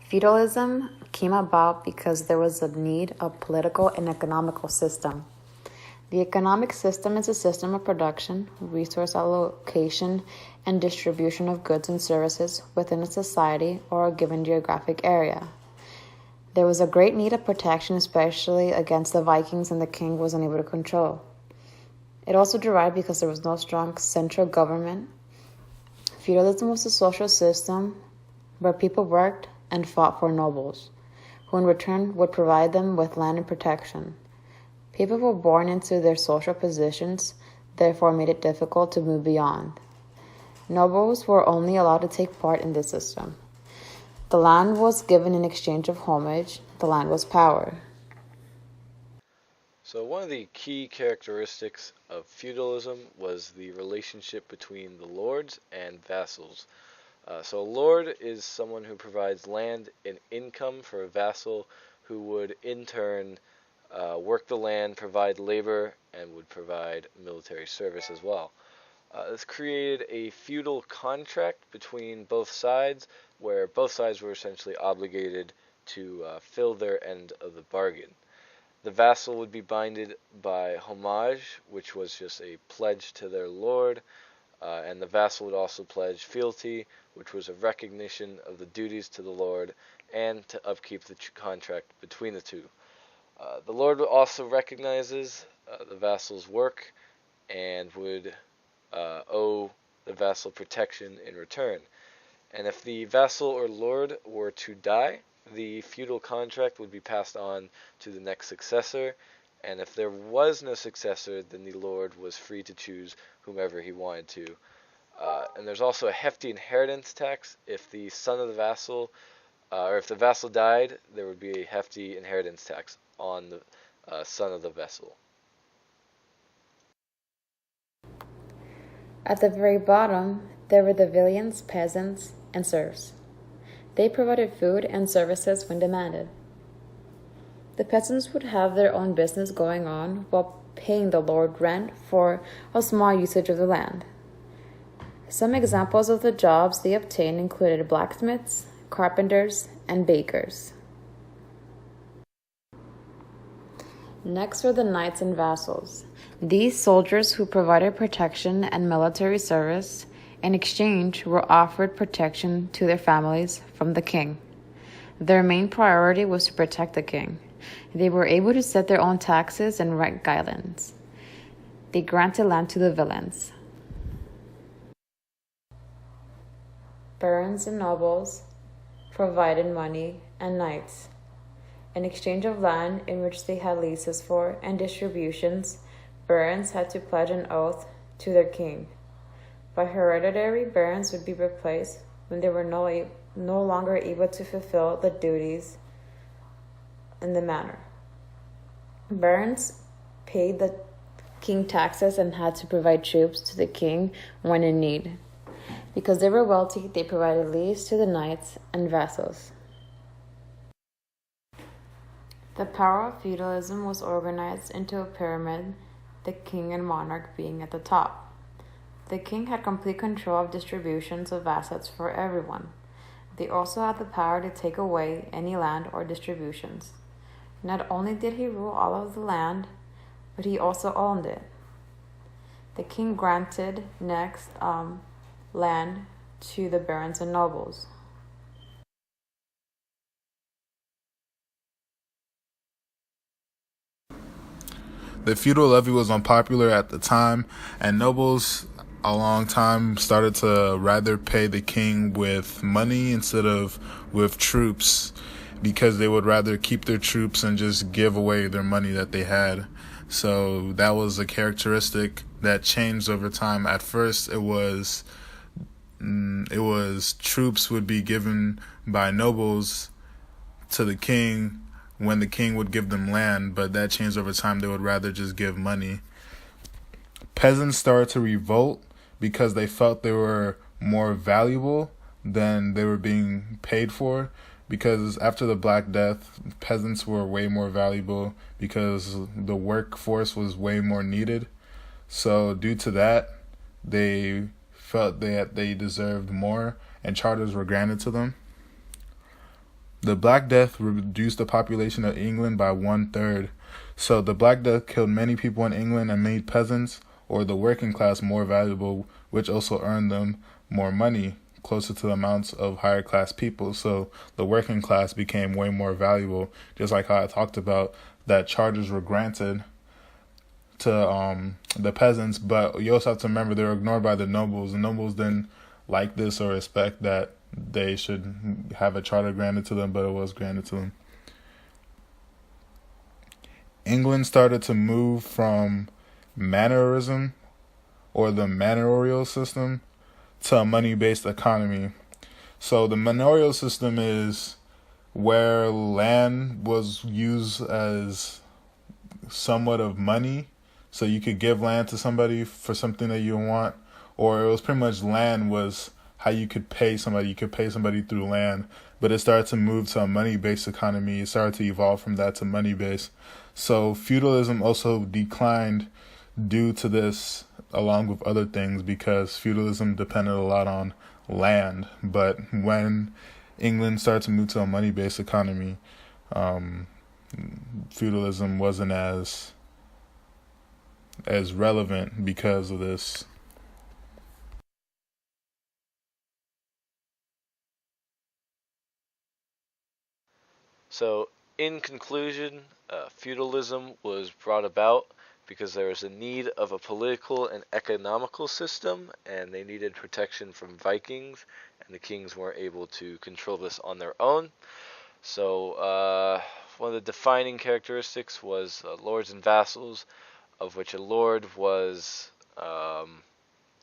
Feudalism came about because there was a need of political and economical system. The economic system is a system of production, resource allocation, and distribution of goods and services within a society or a given geographic area. There was a great need of protection, especially against the Vikings, and the king was unable to control. It also derived because there was no strong central government. Feudalism was a social system where people worked and fought for nobles, who in return would provide them with land and protection. People were born into their social positions, therefore made it difficult to move beyond. Nobles were only allowed to take part in this system. The land was given in exchange of homage. The land was power. So one of the key characteristics of feudalism was the relationship between the lords and vassals. So a lord is someone who provides land and income for a vassal who would in turn work the land, provide labor, and would provide military service as well. This created a feudal contract between both sides, where both sides were essentially obligated to fill their end of the bargain. The vassal would be binded by homage, which was just a pledge to their lord, and the vassal would also pledge fealty, which was a recognition of the duties to the lord and to upkeep the contract between the two. The lord also recognizes the vassal's work and would owe the vassal protection in return. And if the vassal or lord were to die, the feudal contract would be passed on to the next successor, and if there was no successor, then the lord was free to choose whomever he wanted to. And there's also a hefty inheritance tax. If the son of the vassal, or if the vassal died, there would be a hefty inheritance tax on the son of the vassal. At the very bottom, there were the villeins, peasants, and serfs. They provided food and services when demanded. The peasants would have their own business going on while paying the lord rent for a small usage of the land. Some examples of the jobs they obtained included blacksmiths, carpenters, and bakers. Next were the knights and vassals. These soldiers who provided protection and military service in exchange were offered protection to their families from the king. Their main priority was to protect the king. They were able to set their own taxes and rent guidelines. They granted land to the villeins. Barons and nobles provided money and knights. In exchange of land in which they had leases for and distributions, barons had to pledge an oath to their king. By hereditary, barons would be replaced when they were no longer able to fulfill the duties in the manner. Barons paid the king taxes and had to provide troops to the king when in need. Because they were wealthy, they provided leaves to the knights and vassals. The power of feudalism was organized into a pyramid, the king and monarch being at the top. The king had complete control of distributions of assets for everyone. They also had the power to take away any land or distributions. Not only did he rule all of the land, but he also owned it. The king granted next land to the barons and nobles. The feudal levy was unpopular at the time, and nobles a long time started to rather pay the king with money instead of with troops, because they would rather keep their troops and just give away their money that they had. So that was a characteristic that changed over time. At first, it was troops would be given by nobles to the king when the king would give them land, but that changed over time. They would rather just give money. Peasants started to revolt because they felt they were more valuable than they were being paid for, because after the Black Death, peasants were way more valuable because the workforce was way more needed. So due to that, they felt that they deserved more, and charters were granted to them. The Black Death reduced the population of England by 1/3. So the Black Death killed many people in England and made peasants or the working class more valuable, which also earned them more money, closer to the amounts of higher class people. So the working class became way more valuable, just like how I talked about that charters were granted to the peasants, but you also have to remember they were ignored by the nobles. The nobles didn't like this or respect that they should have a charter granted to them, but it was granted to them. England started to move from mannerism or the manorial system to a money-based economy. So the manorial system is where land was used as somewhat of money. So you could give land to somebody for something that you want, or it was pretty much land was how you could pay somebody. You could pay somebody through land, but it started to move to a money-based economy. It started to evolve from that to money-based. So feudalism also declined due to this, along with other things, because feudalism depended a lot on land. But when England started to move to a money-based economy, feudalism wasn't as relevant because of this. So, in conclusion, feudalism was brought about because there was a need of a political and economical system, and they needed protection from Vikings, and the kings weren't able to control this on their own. So, one of the defining characteristics was lords and vassals, of which a lord was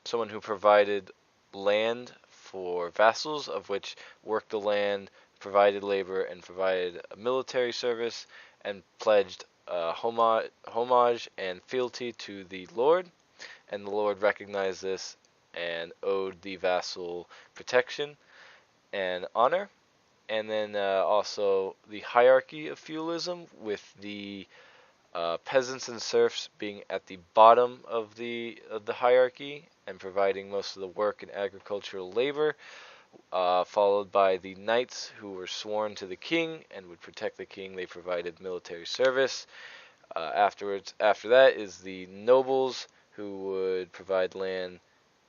someone who provided land for vassals, of which worked the land, provided labor, and provided a military service, and pledged homage and fealty to the lord. And the lord recognized this and owed the vassal protection and honor. And then also the hierarchy of feudalism, with the peasants and serfs being at the bottom of the hierarchy and providing most of the work and agricultural labor, followed by the knights who were sworn to the king and would protect the king. They provided military service. After that is the nobles, who would provide land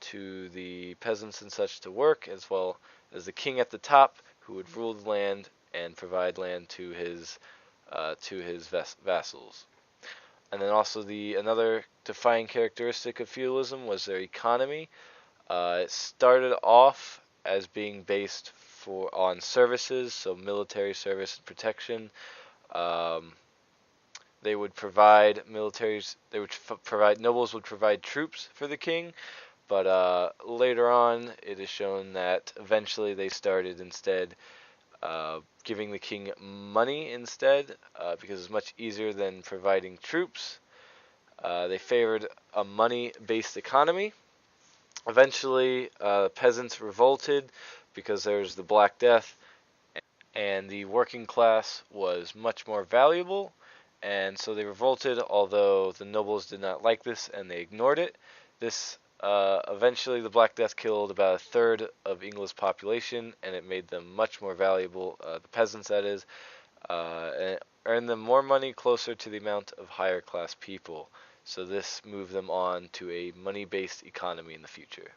to the peasants and such to work, as well as the king at the top, who would rule the land and provide land to his vassals. And then also another defining characteristic of feudalism was their economy. It started off as being based on services, so military service and protection. They would provide militaries. They would provide nobles would provide troops for the king, but later on it is shown that eventually they started instead giving the king money instead, because it's much easier than providing troops. They favored a money-based economy. Eventually, peasants revolted because there was the Black Death, and the working class was much more valuable, and so they revolted, although the nobles did not like this and they ignored it. This eventually, the Black Death killed about a third of England's population, and it made them much more valuable, the peasants that is, and earned them more money closer to the amount of higher class people. So this moved them on to a money-based economy in the future.